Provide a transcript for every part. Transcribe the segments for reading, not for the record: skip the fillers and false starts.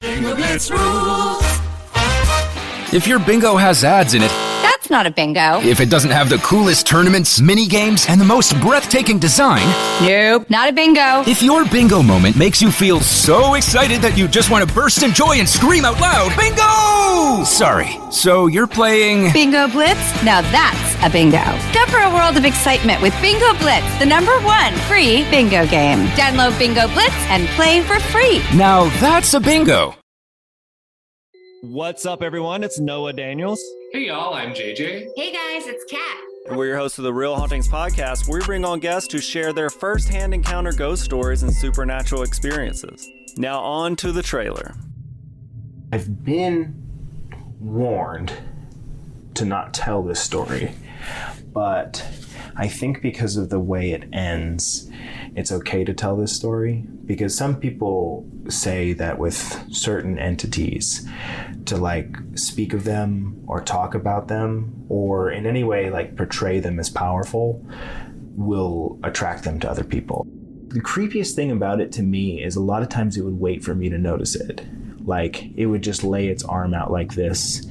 Bingo Blitz rules. If your bingo has ads in it, That's not a bingo. if it doesn't have the coolest tournaments, mini games, and the most breathtaking design, Nope, not a bingo. if your bingo moment makes you feel so excited that you just want to burst in joy and scream out loud, bingo! Sorry, so you're playing... Bingo Blitz? Now that's a bingo. Discover a world of excitement with Bingo Blitz, the #1 free bingo game. Download Bingo Blitz and play for free. Now that's a bingo. What's up, everyone? It's Noah Daniels. Hey y'all, I'm JJ. Hey guys, it's Kat. And we're your hosts of the Real Hauntings podcast, where we bring on guests to share their first-hand encounter ghost stories and supernatural experiences. Now on to the trailer. I've been warned to not tell this story, but I think because of the way it ends, it's okay to tell this story, because some people say that with certain entities, to like speak of them or talk about them or in any way like portray them as powerful will attract them to other people. The creepiest thing about it to me is a lot of times it would wait for me to notice it. Like it would just lay its arm out like this,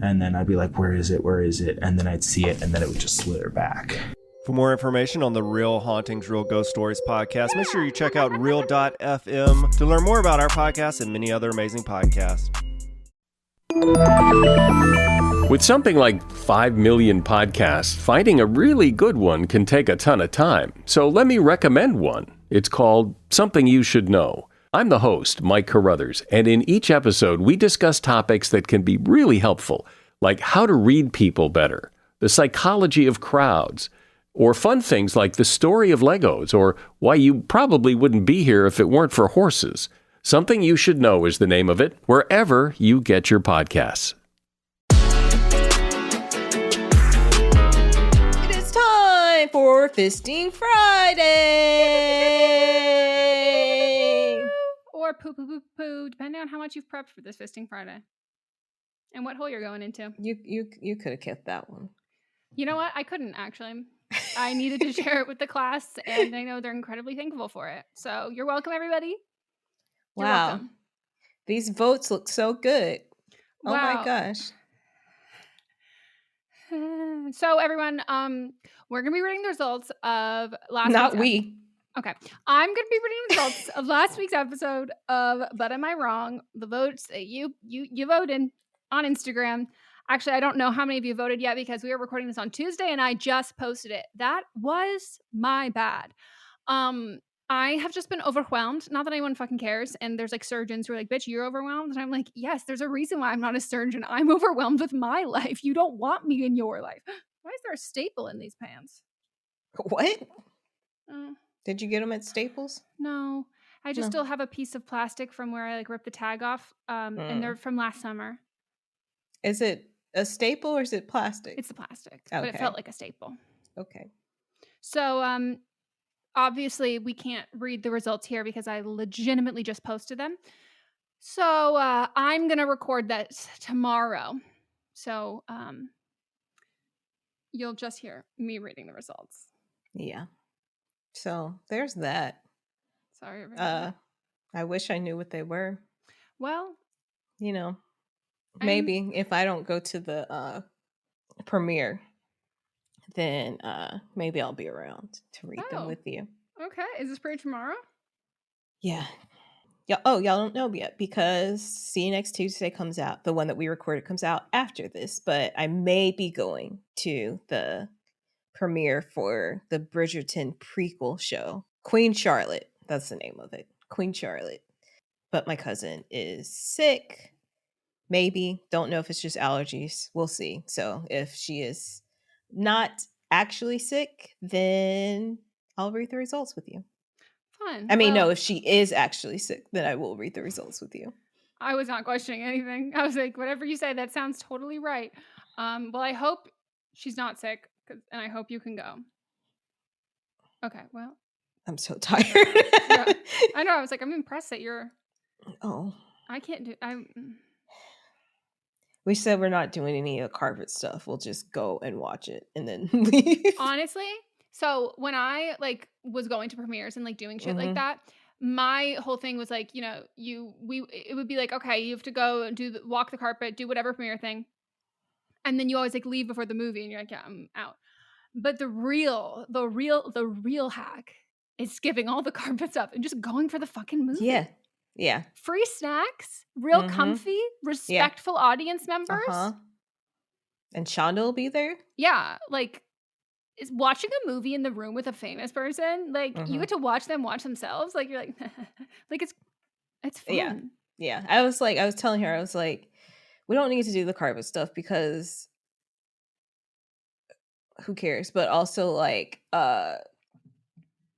and then I'd be like, where is it? Where is it? And then I'd see it, and then it would just slither back. For more information on the Real Hauntings, Real Ghost Stories podcast, make sure you check out real.fm to learn more about our podcast and many other amazing podcasts. With something like 5 million podcasts, finding a really good one can take a ton of time. So let me recommend one. It's called Something You Should Know. I'm the host, Mike Carruthers, and in each episode, we discuss topics that can be really helpful, like how to read people better, the psychology of crowds, or fun things like the story of Legos, or why you probably wouldn't be here if it weren't for horses. Something You Should Know is the name of it, wherever you get your podcasts. It is time for Fisting Friday! Or poo poo poo poo, depending on how much you've prepped for this Fisting Friday. And what hole you're going into. You could have kept that one. You know what? I couldn't, actually. I needed to share it with the class, and I know they're incredibly thankful for it. So you're welcome, everybody. You're Wow. welcome. These votes look so good. Oh Wow. my gosh. So everyone, we're gonna be reading the results of last Not week's we. Okay. I'm gonna be reading the results of last week's episode of But Am I Wrong? The votes that you voted on Instagram. Actually, I don't know how many of you voted yet because we were recording this on Tuesday and I just posted it. That was my bad. I have just been overwhelmed. Not that anyone fucking cares. And there's like surgeons who are like, bitch, you're overwhelmed. And I'm like, yes, there's a reason why I'm not a surgeon. I'm overwhelmed with my life. You don't want me in your life. Why is there a staple in these pants? What? Oh, Did you get them at Staples? no. I just No. still have a piece of plastic from where I like ripped the tag off. And they're from last summer. Is it a staple or is it plastic? It's the plastic, but it Okay. felt like a staple. Okay. So, obviously we can't read the results here because I legitimately just posted them. So, I'm going to record that tomorrow. So, you'll just hear me reading the results. Yeah. So there's that. Sorry, everybody. I wish I knew what they were. Well, You know, maybe if I don't go to the premiere, then maybe I'll be around to read them Oh. with you. okay. Is this pretty tomorrow? Yeah. Yeah. Oh, y'all don't know yet because See You Next Tuesday comes out. The one that we recorded comes out after this, but I may be going to the premiere for the Bridgerton prequel show. Queen Charlotte. That's the name of it. Queen Charlotte. But my cousin is sick. Maybe. Don't know if it's just allergies. We'll see. So if she is not actually sick, then I'll read the results with you. Fun. I mean, Well, no, if she is actually sick, then I will read the results with you. I was not questioning anything. I was like, whatever you say, that sounds totally right. Well, I hope she's not sick, and I hope you can go. Okay, well, I'm so tired. yeah, I know. I was like, I'm impressed that you're. Oh, I can't do. we said we're not doing any of the carpet stuff. We'll just go and watch it and then leave. Honestly, so when I like was going to premieres and like doing shit like Mhm. that, my whole thing was like, it would be like, okay, you have to go and walk the carpet, do whatever premiere thing. And then you always like leave before the movie and you're like, yeah, I'm out. But the real hack is skipping all the carpets up and just going for the fucking movie. Yeah. Yeah. Free snacks, real comfy, respectful audience members. Uh-huh. And Shonda will be there. Yeah. Like, is watching a movie in the room with a famous person, like you get to watch them watch themselves. Like you're like, like it's fun. Yeah. I was telling her, I was like, we don't need to do the carpet stuff because who cares? But also like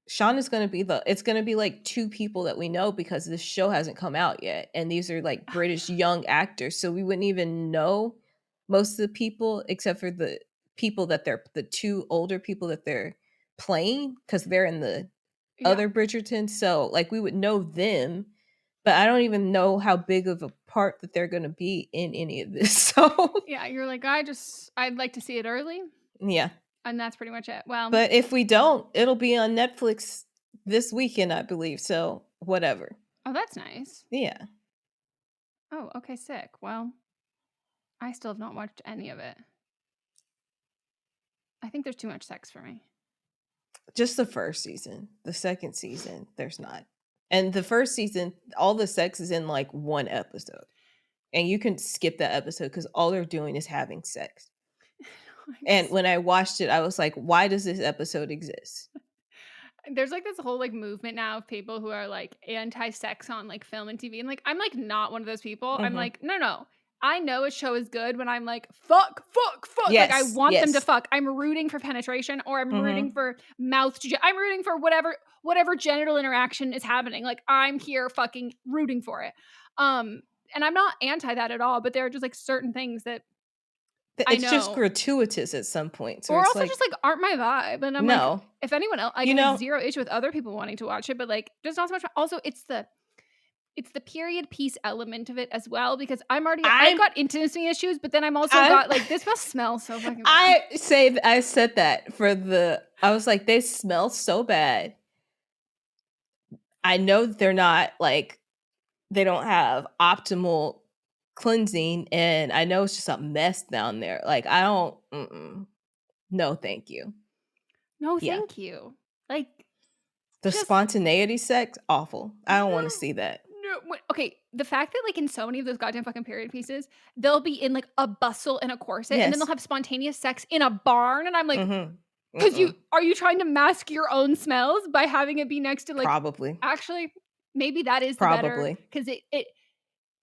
Sean is going to be it's going to be like two people that we know because this show hasn't come out yet. And these are like British young actors. So we wouldn't even know most of the people except for the people that the two older people that they're playing because they're in the other Bridgerton. So like we would know them, but I don't even know how big of a part that they're going to be in any of this. So yeah, you're like, I'd like to see it early. Yeah. And that's pretty much it. Well, but if we don't, it'll be on Netflix this weekend, I believe. So whatever. Oh, that's nice. Yeah. Oh, okay, sick. Well, I still have not watched any of it. I think there's too much sex for me. Just the first season. The second season, there's not. And the first season, all the sex is in like one episode. And you can skip that episode because all they're doing is having sex. And when I watched it, I was like, why does this episode exist? There's like this whole like movement now of people who are like anti-sex on like film and TV. And like, I'm like not one of those people. I'm like, no. I know a show is good when I'm like, fuck. Yes, like I want them to fuck. I'm rooting for penetration or I'm rooting for mouth to I'm rooting for whatever genital interaction is happening. Like I'm here fucking rooting for it. And I'm not anti that at all, but there are just like certain things that it's just gratuitous at some point. So or it's also like, just like aren't my vibe. And I'm like, if anyone else, I have zero issue with other people wanting to watch it, but like just not so much. Also, it's the period piece element of it as well because I've got intimacy issues, but then I'm also got like this must smell so fucking bad. I said that I was like, they smell so bad. I know that they're not like they don't have optimal cleansing, and I know it's just a mess down there. Like I don't no thank you. No thank you. Like the spontaneity sex, awful. I don't want to see that. Okay, the fact that like in so many of those goddamn fucking period pieces, they'll be in like a bustle and a corset, and then they'll have spontaneous sex in a barn, and I'm like, because are you trying to mask your own smells by having it be next to like probably actually maybe that is probably because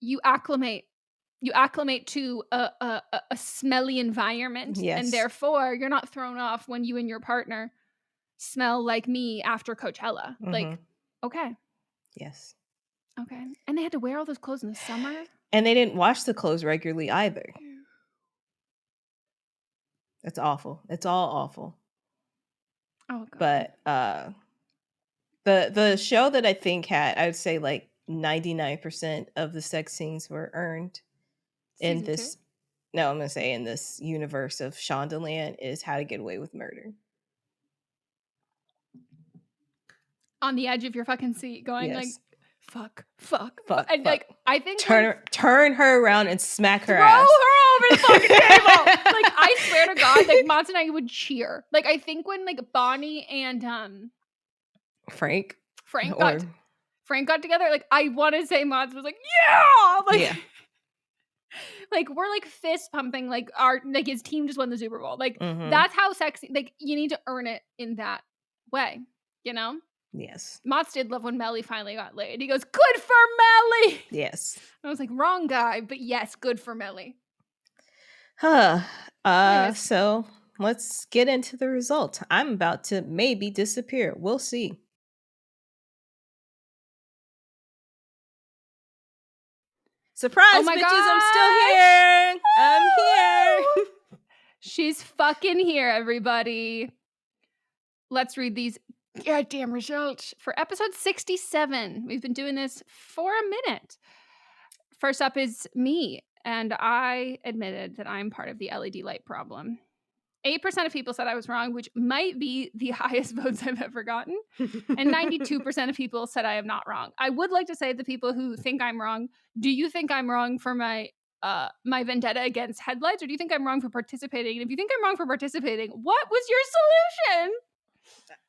you acclimate to a smelly environment, and therefore you're not thrown off when you and your partner smell like me after Coachella. Like, okay, yes. Okay. And they had to wear all those clothes in the summer? And they didn't wash the clothes regularly either. It's awful. It's all awful. Oh, God. But the show that I think had, I would say like 99% of the sex scenes were earned in this. No, I'm going to say in this universe of Shondaland is How to Get Away with Murder. On the edge of your fucking seat going like, fuck. And like, I think turn her around and smack her throw ass. her over the fucking table. Like, I swear to God, like Mott's and I would cheer. Like, I think when like Bonnie and Frank got together, like I want to say Mott's was like, yeah, like like we're like fist pumping, like our like his team just won the Super Bowl. Like that's how sexy. Like you need to earn it in that way, you know. Yes. Mott's did love when Melly finally got laid. He goes, good for Melly. Yes. I was like, wrong guy, but yes, good for Melly. So let's get into the results. I'm about to maybe disappear. We'll see. Surprise, oh my bitches, gosh! I'm still here. I'm here. She's fucking here, everybody. Let's read these goddamn results for episode 67. We've been doing this for a minute. First up is me, and I admitted that I'm part of the LED light problem. 8% of people said I was wrong, which might be the highest votes I've ever gotten. And 92% of people said I am not wrong. I would like to say the people who think I'm wrong, do you think I'm wrong for my my vendetta against headlights, or do you think I'm wrong for participating? And if you think I'm wrong for participating, what was your solution?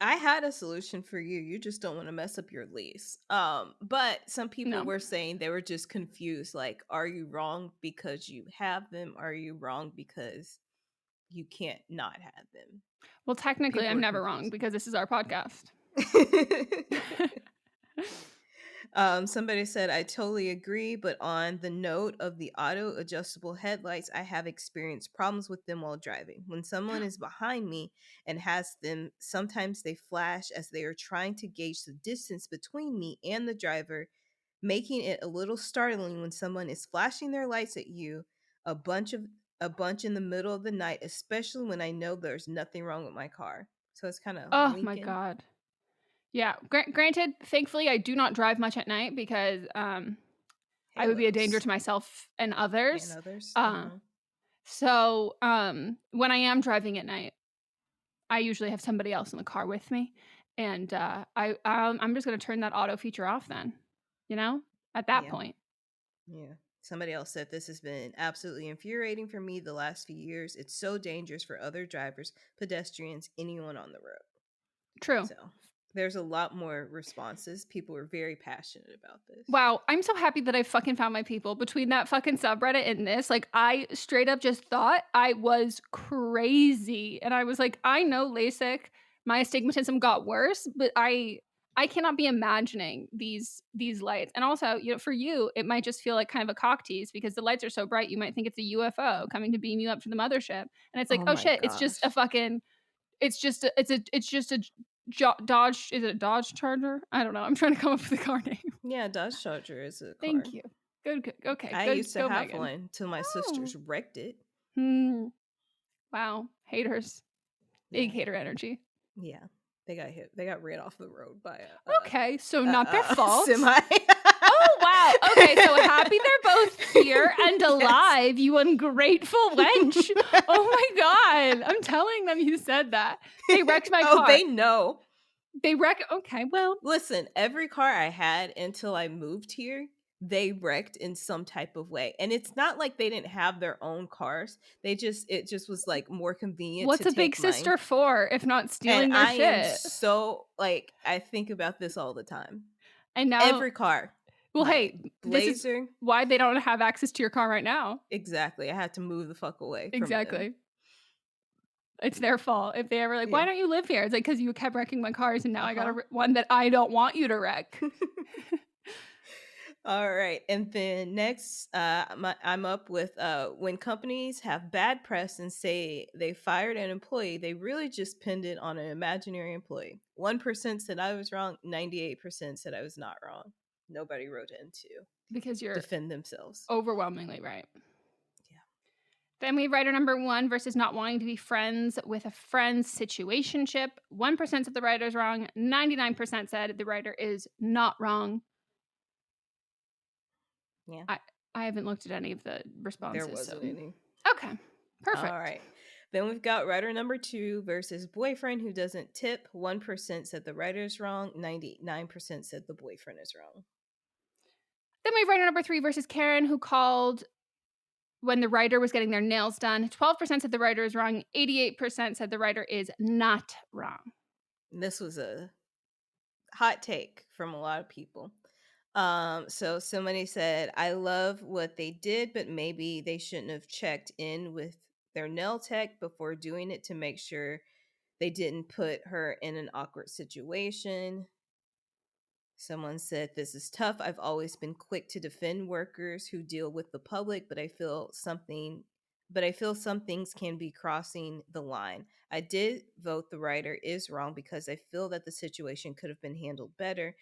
I had a solution for you. You just don't want to mess up your lease. But some people No. were saying they were just confused. Like, are you wrong because you have them? Are you wrong because you can't not have them? Well, technically, People I'm are never wrong confused. because this is our podcast. Somebody said, I totally agree, but on the note of the auto adjustable headlights, I have experienced problems with them while driving. When someone is behind me and has them, sometimes they flash as they are trying to gauge the distance between me and the driver, making it a little startling when someone is flashing their lights at you a bunch in the middle of the night, especially when I know there's nothing wrong with my car. So it's kind of Oh my winking. God. Yeah. Granted, thankfully, I do not drive much at night because I would be a danger to myself and others. And others. So when I am driving at night, I usually have somebody else in the car with me, and I'm just gonna turn that auto feature off then. You know, at that Yeah. point. Yeah. Somebody else said this has been absolutely infuriating for me the last few years. It's so dangerous for other drivers, pedestrians, anyone on the road. True. So there's a lot more responses. People are very passionate about this. Wow, I'm so happy that I fucking found my people between that fucking subreddit and this. Like, I straight up just thought I was crazy, and I was like, I know LASIK, my astigmatism got worse, but I cannot be imagining these lights. And also, you know, for you, it might just feel like kind of a cock tease because the lights are so bright, you might think it's a UFO coming to beam you up to the mothership, and it's like, oh my shit, it's just a gosh. fucking, it's just a Dodge. Is it a Dodge Charger? I don't know. I'm trying to come up with a car name. Yeah, Dodge Charger is a car. Thank you. Good. Okay. I good. used to Go, have Megan. one till my sisters wrecked it. Wow. Haters. Big Yeah. hater energy. Yeah. They got hit. They got ran off the road by Okay, so not their fault. Semi. Oh wow. Okay, so happy they're both here and alive, you ungrateful wench. Oh my god. I'm telling them you said that. They wrecked my car. Oh, they know. They wrecked. Okay, well. Listen, every car I had until I moved here, they wrecked in some type of way. And it's not like they didn't have their own cars. It just was like more convenient. What's to a big take mine. sister for if not stealing And their I shit? am so like I think about this all the time. And now Every car. Well, hey, Blazer. this is why they don't have access to your car right now. Exactly. I had to move the fuck away. From Exactly. them. It's their fault if they ever like, why Yeah. don't you live here? It's like, because you kept wrecking my cars and now I got Uh-huh. one that I don't want you to wreck. All right. And then next, I'm up with when companies have bad press and say they fired an employee, they really just pinned it on an imaginary employee. 1% said I was wrong. 98% said I was not wrong. Nobody wrote in to Because you're defend themselves. overwhelmingly right. Yeah. Then we have writer number 1 versus not wanting to be friends with a friend's situationship. 1% said the writer's wrong. 99% said the writer is not wrong. Yeah. I haven't looked at any of the responses. There wasn't so. any. Okay. Perfect. All right. Then we've got writer number 2 versus boyfriend who doesn't tip. 1% said the writer's wrong. 99% said the boyfriend is wrong. Then we have writer number 3 versus Karen, who called when the writer was getting their nails done. 12% said the writer is wrong. 88% said the writer is not wrong. This was a hot take from a lot of people. So somebody said, I love what they did, but maybe they shouldn't have checked in with their nail tech before doing it to make sure they didn't put her in an awkward situation. Someone said, this is tough. I've always been quick to defend workers who deal with the public, but I feel some things can be crossing the line. I did vote the writer is wrong because I feel that the situation could have been handled better,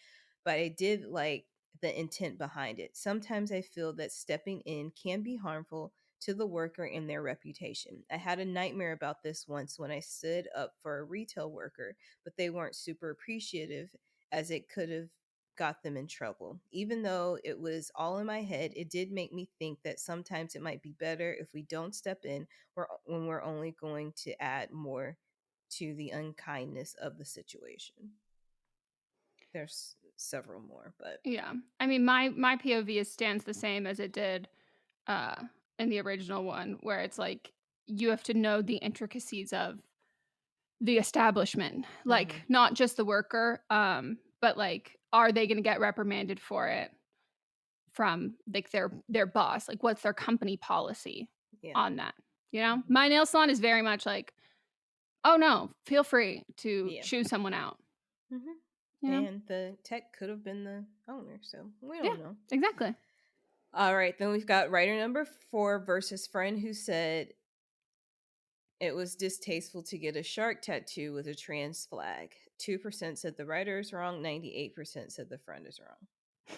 but I did like the intent behind it. Sometimes I feel that stepping in can be harmful to the worker and their reputation. I had a nightmare about this once when I stood up for a retail worker, but they weren't super appreciative as it could have got them in trouble. Even though it was all in my head, it did make me think that sometimes it might be better if we don't step in when we're only going to add more to the unkindness of the situation. There's several more, but Yeah. I mean, my POV stands the same as it did in the original one, where it's like you have to know the intricacies of the establishment, like not just the worker, but like, are they going to get reprimanded for it from like their boss? Like, what's their company policy on that? You know, my nail salon is very much like, oh no, feel free to shoo someone out. You know? And the tech could have been the owner, so we don't know. Exactly. All right, then we've got writer number 4 versus friend who said it was distasteful to get a shark tattoo with a trans flag. 2% said the writer is wrong. 98% said the friend is wrong.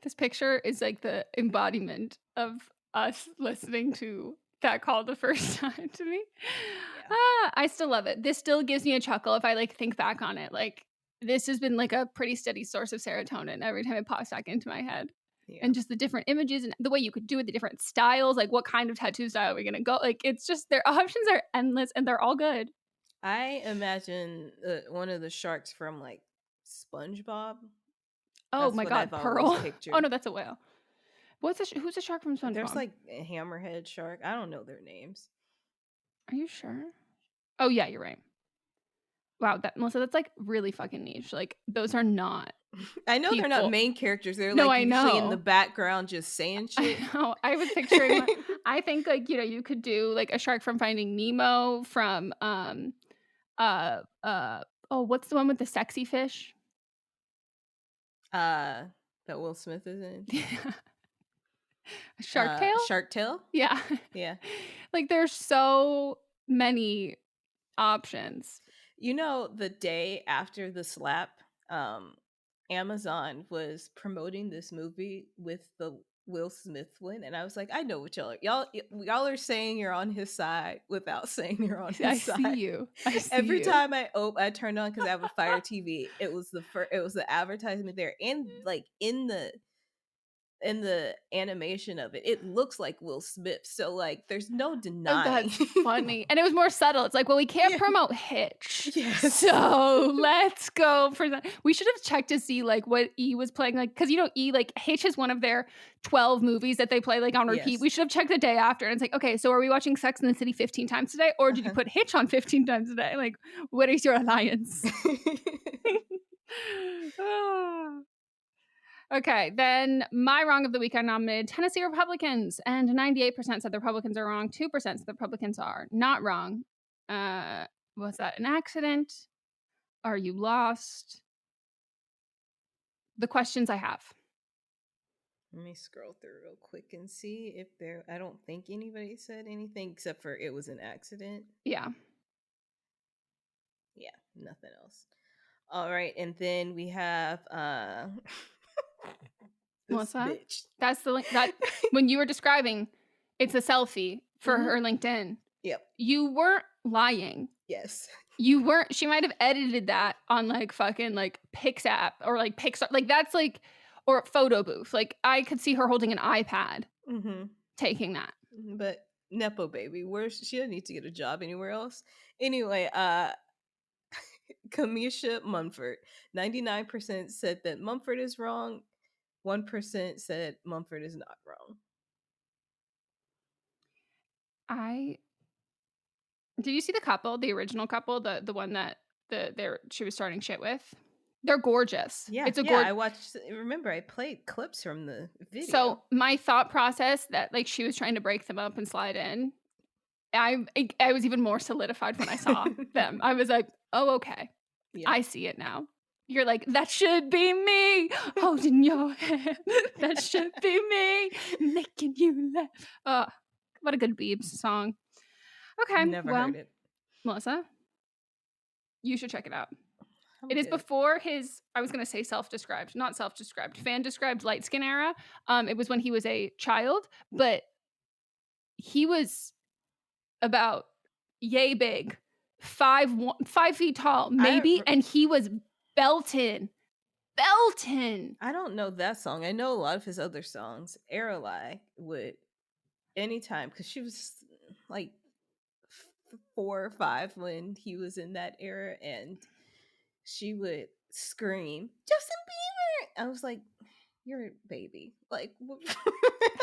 This picture is like the embodiment of us listening to that call the first time to me. I still love it. This still gives me a chuckle if I like think back on it. Like, this has been like a pretty steady source of serotonin every time it pops back into my head. And just the different images and the way you could do it, the different styles, like what kind of tattoo style are we going to go? Like, it's just, their options are endless and they're all good. I imagine one of the sharks from like SpongeBob. Oh my God, Pearl. Oh no, that's a whale. Who's the shark from SpongeBob? There's like a hammerhead shark. I don't know their names. Are you sure? Oh yeah, you're right. Wow, Melissa, that's like really fucking niche. Like, those are not. I know they're not main characters. They're no, like I usually know. in the background just saying shit. I know. I was picturing. I think like, you know, you could do like a shark from Finding Nemo, from oh, what's the one with the sexy fish? That Will Smith is in. Shark Tale? Shark Tale? Yeah. Yeah. Like, there's so many options. You know, the day after the slap, Amazon was promoting this movie with the Will Smith one, and I was like, I know what y'all are saying you're on his side without saying you're on his side. I see you. Every time I turned on, because I have a Fire TV, it was the advertisement there, and like in the animation of it looks like Will Smith, so like there's no denying. That's funny. And it was more subtle. It's like, well, we can't promote Hitch, yes. So let's go for that. We should have checked to see like what E was playing, like, because you know, E, like, Hitch is one of their 12 movies that they play like on repeat. Yes. We should have checked the day after, and it's like, okay, so are we watching Sex in the City 15 times today, or did you put Hitch on 15 times a day? Like, what is your alliance? Okay, then my wrong of the week, I nominated Tennessee Republicans, and 98% said the Republicans are wrong. 2% said the Republicans are not wrong. Was that an accident? Are you lost? The questions I have. Let me scroll through real quick and see if I don't think anybody said anything except for it was an accident. Yeah. Yeah, nothing else. All right, and then we have Melissa? Bitch. That's the link that when you were describing, it's a selfie for her LinkedIn. Yep. You weren't lying. Yes. You weren't. She might have edited that on like fucking like Pixapp or like Pixar. Like, that's like, or photo booth. Like, I could see her holding an iPad taking that. But Nepo baby, she doesn't need to get a job anywhere else. Anyway, Kamisha Mumford. 99% said that Mumford is wrong. 1% said Mumford is not wrong. Did you see the couple, the original couple, the one that she was starting shit with? They're gorgeous. Yeah, it's a I watched. Remember, I played clips from the video. So my thought process that like she was trying to break them up and slide in, I was even more solidified when I saw them. I was like, oh, okay, I see it now. You're like, that should be me holding your hand. That should be me making you laugh. What a good Biebs song. Okay, never heard it. Melissa, you should check it out. It is before his, I was going to say self-described, not self-described, fan-described light skin era. It was when he was a child, but he was about yay big, 5 feet tall, maybe, and he was belted belting. I don't know that song. I know a lot of his other songs. Aralai would anytime, because she was like 4 or 5 when he was in that era, and she would scream, Justin Bieber. I was like, you're a baby. Like,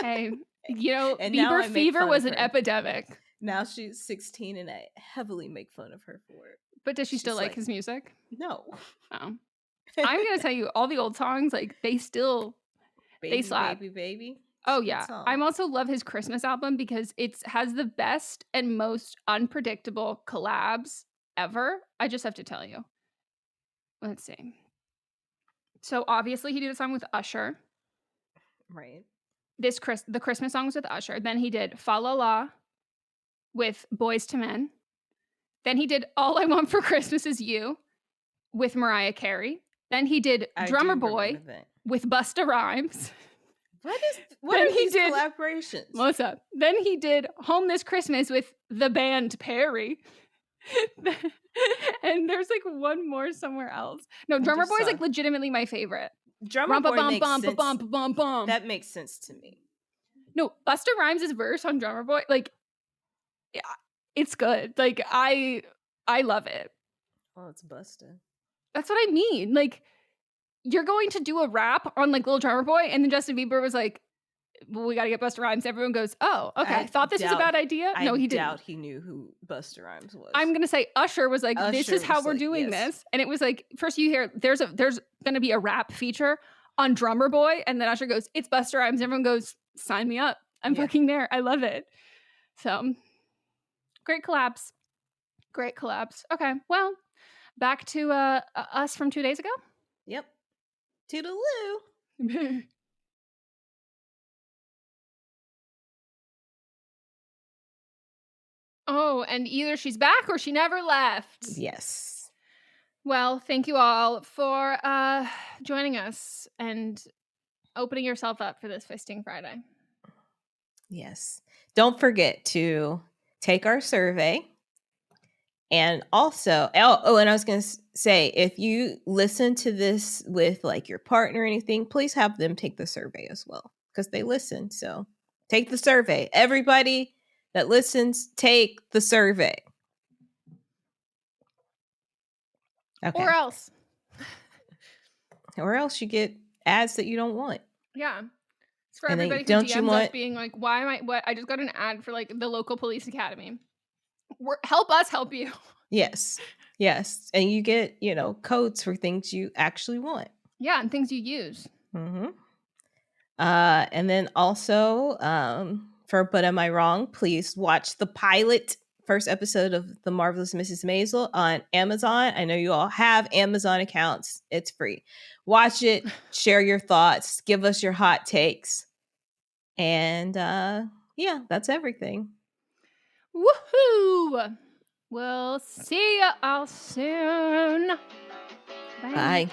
Hey, you know, And now I Bieber make fever fun was of an her. epidemic. now she's 16 and I heavily make fun of her for it. But does she still She's like like- his music? No. Oh. I'm gonna tell you, all the old songs, like they still Baby, slap. baby. It's Oh a good yeah. song. I'm also love his Christmas album because it's has the best and most unpredictable collabs ever. I just have to tell you. Let's see. So obviously he did a song with Usher. Right. The Christmas songs with Usher. Then he did Fa La La with Boys to Men. Then he did All I Want for Christmas Is You with Mariah Carey. Then he did I Drummer do Boy remember that. with Busta Rhymes. What Then are he these did- collaborations? What's up? Then he did Home This Christmas with the band Perry. And there's like one more somewhere else. No, Drummer just Boy is saw- like legitimately my favorite. Drummer Boy Bum makes bum sense. bum bum bum. That makes sense to me. No, Busta Rhymes' verse on Drummer Boy, like, yeah, it's good. Like, I love it. Oh, it's Busta. That's what I mean. Like, you're going to do a rap on like Little Drummer Boy, and then Justin Bieber was like, well, we got to get Busta Rhymes. Everyone goes, oh, okay. I thought this was a bad idea. No, he I didn't. doubt he knew who Busta Rhymes was. I'm gonna say Usher was like, this Usher is how was we're like, doing yes. this. And it was like, first you hear there's gonna be a rap feature on Drummer Boy, and then Usher goes, it's Busta Rhymes. Everyone goes, sign me up. I'm Yeah. fucking there. I love it. So great collabs. Great collabs. Okay, well, back to us from 2 days ago. Yep. Toodaloo. Oh, and either she's back or she never left. Yes. Well, thank you all for joining us and opening yourself up for this Fisting Friday. Yes. Don't forget to take our survey. And also, and I was going to say, if you listen to this with like your partner or anything, please have them take the survey as well, because they listen. So take the survey. Everybody that listens, take the survey. Okay. Or else you get ads that you don't want. Yeah. It's for And then everybody who don't DMs you us want- being like, why am I, what? I just got an ad for like the local police academy. Help us help you. Yes. Yes. And you get, codes for things you actually want. Yeah, and things you use. Mm-hmm. And then also, for But Am I Wrong? Please watch the first episode of The Marvelous Mrs. Maisel on Amazon. I know you all have Amazon accounts. It's free. Watch it, share your thoughts, give us your hot takes. And yeah, that's everything. Woohoo! We'll see you all soon. Bye.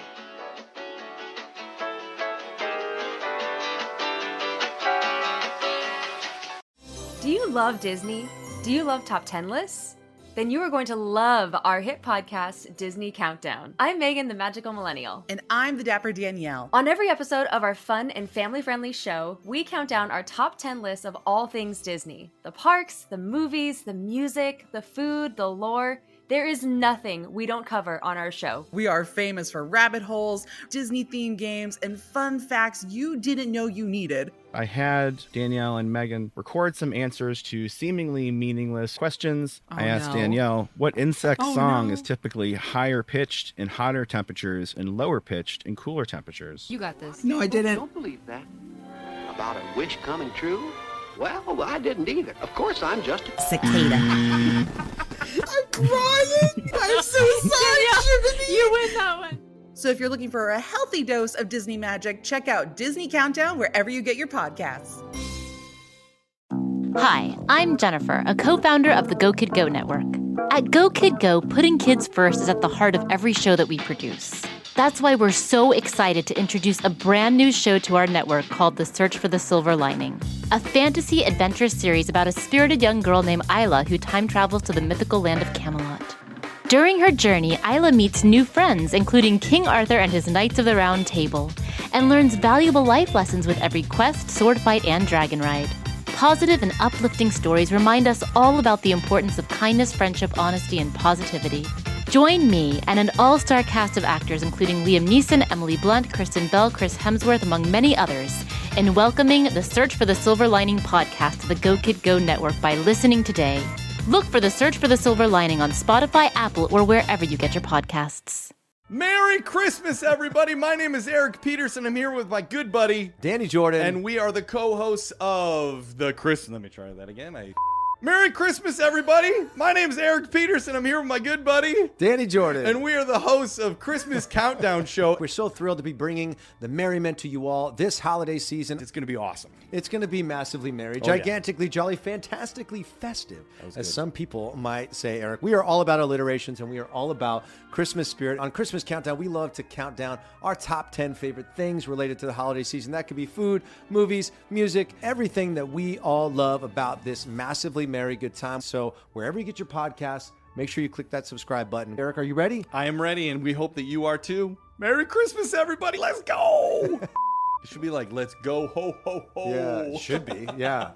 Do you love Disney? Do you love top 10 lists? Then you are going to love our hit podcast, Disney Countdown. I'm Megan, the Magical Millennial. And I'm the Dapper Danielle. On every episode of our fun and family-friendly show, we count down our top 10 lists of all things Disney. The parks, the movies, the music, the food, the lore. There is nothing we don't cover on our show. We are famous for rabbit holes, Disney-themed games, and fun facts you didn't know you needed. I had Danielle and Megan record some answers to seemingly meaningless questions. I asked Danielle what insect song is typically higher pitched in hotter temperatures and lower pitched in cooler temperatures. You got this. No, I didn't. Don't believe that. About a wish coming true? Well, I didn't either. Of course, I'm just a Cicada. I'm crying! I'm so sorry, Jiminy! You win that one. So if you're looking for a healthy dose of Disney magic, check out Disney Countdown wherever you get your podcasts. Hi, I'm Jennifer, a co-founder of the Go Kid Go network. At Go Kid Go, putting kids first is at the heart of every show that we produce. That's why we're so excited to introduce a brand new show to our network called The Search for the Silver Lining, a fantasy adventure series about a spirited young girl named Isla who time travels to the mythical land of Camelot. During her journey, Isla meets new friends, including King Arthur and his Knights of the Round Table, and learns valuable life lessons with every quest, sword fight, and dragon ride. Positive and uplifting stories remind us all about the importance of kindness, friendship, honesty, and positivity. Join me and an all-star cast of actors including Liam Neeson, Emily Blunt, Kristen Bell, Chris Hemsworth, among many others, in welcoming the Search for the Silver Lining podcast to the Go Kid Go network by listening today. Look for the Search for the Silver Lining on Spotify, Apple, or wherever you get your podcasts. Merry Christmas, everybody. My name is Eric Peterson. I'm here with my good buddy, Danny Jordan. And we are the co-hosts of the Let me try that again. Merry Christmas, everybody. My name is Eric Peterson. I'm here with my good buddy, Danny Jordan. And we are the hosts of Christmas Countdown Show. We're so thrilled to be bringing the merriment to you all this holiday season. It's going to be awesome. It's going to be massively merry, gigantically jolly, fantastically festive, as some people might say, Eric. We are all about alliterations, and we are all about Christmas spirit. On Christmas Countdown, we love to count down our top 10 favorite things related to the holiday season. That could be food, movies, music, everything that we all love about this massively merry good time. So wherever you get your podcasts, make sure you click that subscribe button. Eric, are you ready? I am ready, and we hope that you are too. Merry Christmas, everybody. Let's go. It should be like, let's go, ho, ho, ho. Yeah, it should be. Yeah.